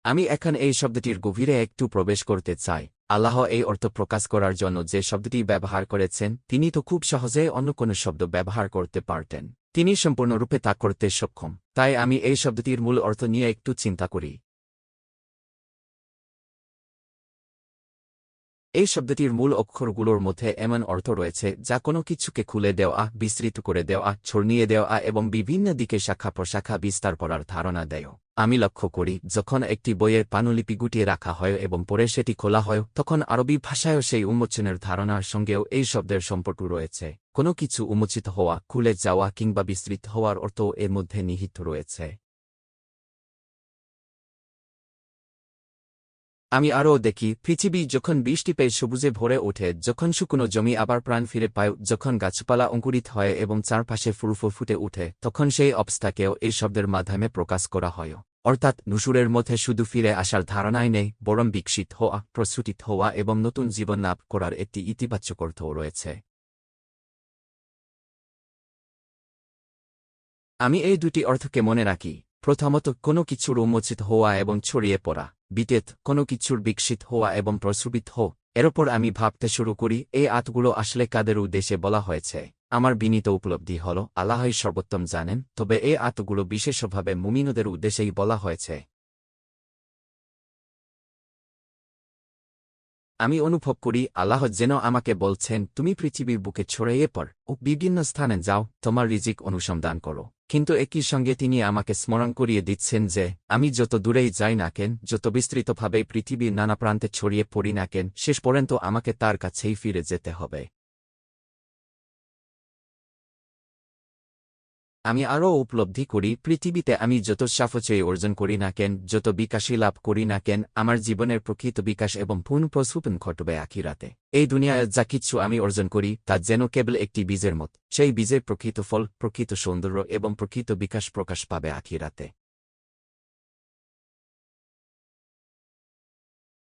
আমি এখন এই শব্দটির গভীরে একটু প্রবেশ করতে চাই। আল্লাহ এই অর্থ প্রকাশ করার জন্য যে শব্দটি ব্যবহার করেছেন, তিনি তো খুব সহজে অন্য কোনো শব্দ ব্যবহার করতে পারতেন। তিনি সম্পূর্ণরূপে তা করতে সক্ষম। তাই আমি এই শব্দটির মূল অর্থ নিয়ে একটু চিন্তা করি। এই শব্দটির মূল অক্ষরগুলোর মধ্যে এমন অর্থ রয়েছে যা কোনো কিছুকে খুলে দেওয়া, বিস্তৃত করে দেওয়া, ছড়িয়ে দেওয়া এবং বিভিন্ন দিকে শাখা প্রশাখা বিস্তার করার ধারণা দেয়। আমি লক্ষ্য করি যখন একটি বইয়ের পাণ্ডুলিপি গুটিয়ে রাখা হয় এবং পরে সেটি খোলা হয়, তখন আরবি ভাষায়ও সেই উন্মোচনের ধারণার সঙ্গেও এই শব্দের সম্পর্ক রয়েছে। কোনো কিছু উন্মোচিত হওয়া, খুলে যাওয়া কিংবা বিস্তৃত হওয়ার অর্থও এর মধ্যে নিহিত রয়েছে। আমি আরও দেখি, পৃথিবী যখন বৃষ্টি পেয়ে সবুজে ভরে ওঠে, যখন শুকনো জমি আবার প্রাণ ফিরে পায়, যখন গাছপালা অঙ্কুরিত হয় এবং চারপাশে ফুলফুল ফুটে ওঠে, তখন সেই অবস্থাকেও এই শব্দের মাধ্যমে প্রকাশ করা হয়। অর্থাৎ নুশুরের মধ্যে শুধু ফিরে আসার ধারণাই নেই, বরং বিকশিত হওয়া, প্রস্ফুটিত হওয়া এবং নতুন জীবন লাভ করার একটি ইতিবাচক অর্থও রয়েছে। আমি এই দুটি অর্থকে মনে রাখি। প্রথমত, কোনো কিছুর উন্মোচিত হওয়া এবং ছড়িয়ে পড়া। দ্বিতীয়ত, কোনো কিছুর বিকশিত হওয়া এবং প্রস্ফুটিত হওয়া। এরপর আমি ভাবতে শুরু করি, এই আয়াতগুলো আসলে কাদের উদ্দেশ্যে বলা হয়েছে। আমার বিনীত উপলব্ধি হল, আল্লাহই সর্বোত্তম জানেন, তবে এই আয়াতগুলো বিশেষভাবে মুমিনদের উদ্দেশ্যেই বলা হয়েছে। আমি অনুভব করি আল্লাহ যেন আমাকে বলছেন, তুমি পৃথিবীর বুকে ছড়িয়ে পড় ও বিভিন্ন স্থানে যাও, তোমার রিজিক অনুসন্ধান করো। কিন্তু একই সঙ্গে তিনি আমাকে স্মরণ করিয়ে দিচ্ছেন যে, আমি যত দূরেই যাই না কেন, যত বিস্তৃতভাবে পৃথিবীর নানা প্রান্তে ছড়িয়ে পড়ি না কেন, শেষ পর্যন্ত আমাকে তার কাছেই ফিরে যেতে হবে। আমি আরও উপলব্ধি করি, পৃথিবীতে আমি যত সাফল্য অর্জন করি না কেন, যত বিকাশই লাভ করি না কেন, আমার জীবনের প্রকৃত বিকাশ এবং পুনঃপ্রস্ফুটন ঘটবে আখিরাতে। এই দুনিয়ায় যা কিছু আমি অর্জন করি তা যেন কেবল একটি বীজের মত, সেই বীজের প্রকৃত ফল, প্রকৃত সৌন্দর্য এবং প্রকৃত বিকাশ প্রকাশ পাবে আখিরাতে।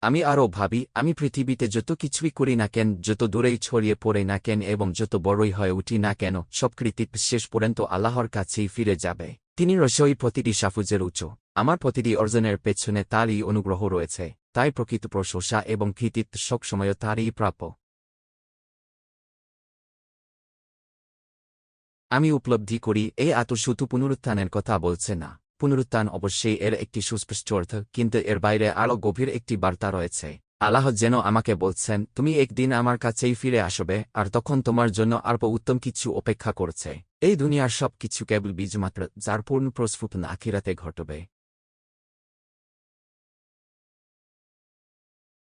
আমি আরও ভাবি, আমি পৃথিবীতে যত কিছুই করি না কেন, যত দূরেই ছড়িয়ে পড়ে না কেন এবং যত বড়ই হয়ে উঠি না কেন, সব কৃতিত্ব শেষ পর্যন্ত আল্লাহর কাছেই ফিরে যাবে। তিনি রসই প্রতিটি সাফল্যের উচ্চ। আমার প্রতিটি অর্জনের পেছনে তারই অনুগ্রহ রয়েছে। তাই প্রকৃত প্রশংসা এবং কৃতিত্ব সবসময় তারই প্রাপ্য। আমি উপলব্ধি করি, এই শুধু পুনরুত্থানের কথা বলছে না। পুনরুত্থান অবশ্যই এর একটি সুস্পষ্ট অর্থ, কিন্তু এর বাইরে আরও গভীর একটি বার্তা রয়েছে। আল্লাহ যেন আমাকে বলছেন, তুমি একদিন আমার কাছেই ফিরে আসবে, আর তখন তোমার জন্য আরও উত্তম কিছু অপেক্ষা করছে। এই দুনিয়ার সব কিছু কেবল বীজমাত্র, যার পূর্ণ প্রস্ফুটন আখিরাতে ঘটবে।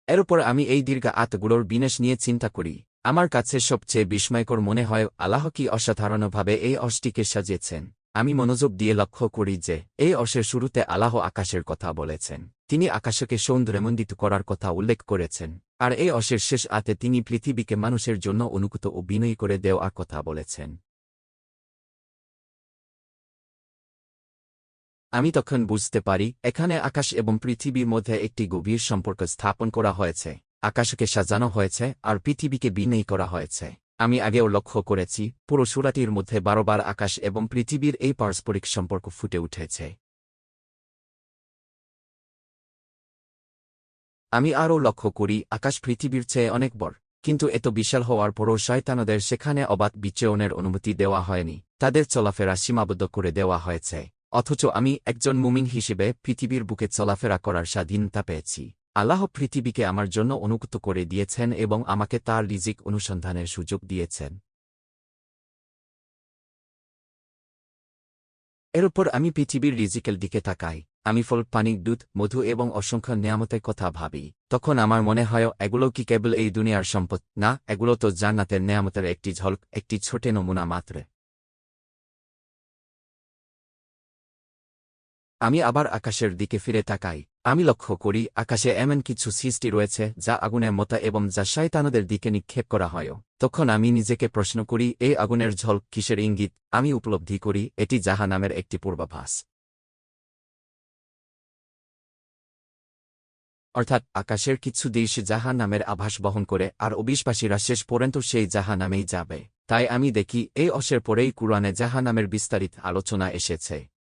এর উপর আমি এই দীর্ঘ আয়াতগুলোর বিনাশ নিয়ে চিন্তা করি। আমার কাছে সবচেয়ে বিস্ময়কর মনে হয়, আল্লাহ কি অসাধারণভাবে এই অর্শটিকে সাজিয়েছেন। আমি মনোযোগ দিয়ে লক্ষ্য করি যে, এই অর্শের শুরুতে আল্লাহ আকাশের কথা বলেছেন। তিনি আকাশকে সৌন্দর্যমণ্ডিত করার কথা উল্লেখ করেছেন। আর এই অর্শের শেষ আয়াতে তিনি পৃথিবীকে মানুষের জন্য অনুকূত ও বিনয়ী করে দেওয়ার কথা বলেছেন। আমি তখন বুঝতে পারি, এখানে আকাশ এবং পৃথিবীর মধ্যে একটি গভীর সম্পর্ক স্থাপন করা হয়েছে। আকাশকে সাজানো হয়েছে আর পৃথিবীকে বিনয়ী করা হয়েছে। আমি আগেও লক্ষ্য করেছি, পুরো সূরাটির মধ্যে ১২ বার আকাশ এবং পৃথিবীর এই পারস্পরিক সম্পর্ক ফুটে উঠেছে। আমি আরও লক্ষ্য করি, আকাশ পৃথিবীর চেয়ে অনেক বড়। কিন্তু এত বিশাল হওয়ার পরও শয়তানদের সেখানে অবাধ বিচরণের অনুমতি দেওয়া হয়নি। তাদের চলাফেরা সীমাবদ্ধ করে দেওয়া হয়েছে। অথচ আমি একজন মুমিন হিসেবে পৃথিবীর বুকে চলাফেরা করার স্বাধীনতা পেয়েছি। আল্লাহ পৃথিবীকে আমার জন্য অনুকূত করে দিয়েছেন এবং আমাকে তার রিজিক অনুসন্ধানের সুযোগ দিয়েছেন। এর উপর আমি পৃথিবীর রিজিকের দিকে তাকাই। আমি ফল, পানি, দুধ, মধু এবং অসংখ্য নিয়ামতের কথা ভাবি। তখন আমার মনে হয়, এগুলো কি কেবল এই দুনিয়ার সম্পদ? না, এগুলো তো জান্নাতের নেয়ামতের একটি ঝলক, একটি ছোট নমুনা মাত্র। আমি আবার আকাশের দিকে ফিরে তাকাই। আমি লক্ষ্য করি, আকাশে এমন কিছু সৃষ্টি রয়েছে যা আগুনের মতো এবং যা শয়তানদের দিকে নিক্ষেপ করা হয়। তখন আমি নিজেকে প্রশ্ন করি, এই আগুনের ঝলক কিসের ইঙ্গিত? আমি উপলব্ধি করি, এটি জাহান্নামের একটি পূর্বাভাস। অর্থাৎ আকাশের কিছু দেশ জাহান্নামের আভাস বহন করে, আর অবিশ্বাসীরা শেষ পর্যন্ত সেই জাহান্নামেই যাবে। তাই আমি দেখি, এই অংশের পরেই কুরআনে জাহান্নামের বিস্তারিত আলোচনা এসেছে।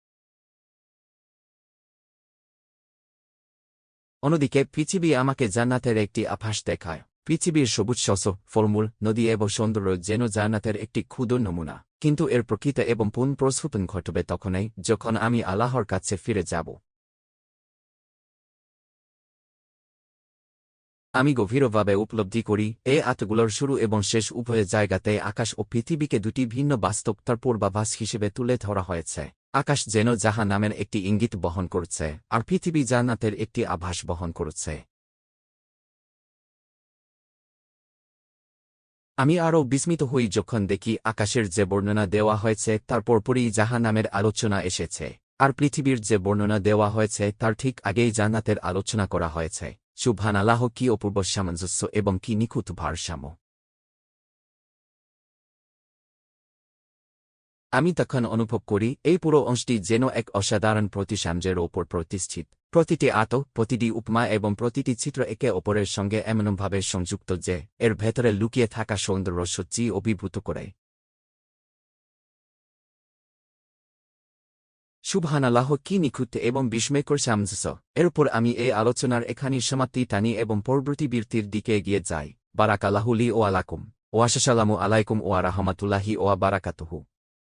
অন্যদিকে পৃথিবী আমাকে জান্নাতের একটি আভাস দেখায়। পৃথিবীর সবুজ শস্য, ফলমূল, নদী এবং সৌন্দর্য যেন জান্নাতের একটি ক্ষুদ্র নমুনা, কিন্তু এর প্রকৃত এবং পূর্ণ প্রস্ফুটন ঘটবে তখনই যখন আমি আল্লাহর কাছে ফিরে যাব। আমি গভীরভাবে উপলব্ধি করি, এই আতগুলোর শুরু এবং শেষ উভয় জায়গাতে আকাশ ও পৃথিবীকে দুটি ভিন্ন বাস্তবতার পূর্বাভাস হিসেবে তুলে ধরা হয়েছে। আকাশ যেন জাহান্নামের একটি ইঙ্গিত বহন করছে, আর পৃথিবী জান্নাতের একটি আভাস বহন করছে। আমি আরও বিস্মিত হই যখন দেখি আকাশের যে বর্ণনা দেওয়া হয়েছে তার পরপরই জাহান্নামের আলোচনা এসেছে, আর পৃথিবীর যে বর্ণনা দেওয়া হয়েছে তার ঠিক আগেই জান্নাতের আলোচনা করা হয়েছে। সুবহানাল্লাহ, কি অপূর্ব সামঞ্জস্য এবং কি নিখুঁত ভারসাম্য! আমি তখন অনুভব করি এই পুরো অংশটি যেন এক অসাধারণ প্রতিসাম্যের ওপর প্রতিষ্ঠিত। প্রতিটি আতক, প্রতিটি উপমা এবং প্রতিটি চিত্র একে অপরের সঙ্গে এমনভাবে সংযুক্ত যে এর ভেতরে লুকিয়ে থাকা সৌন্দর্য সত্যিই অভিভূত করে। সুবহানাল্লাহ, কি নিখুঁত এবং বিস্ময়কর সামঞ্জস্য! এরপর আমি এই আলোচনার এখানেই সমাপ্তি টানি এবং পরবর্তী বৃত্তির দিকে এগিয়ে যাই। বারাকাল্লাহু লি ওয়া লাকুম। ওয়া আসসালামু আলাইকুম ওয়া রাহমাতুল্লাহি ওয়া বারাকাতুহু।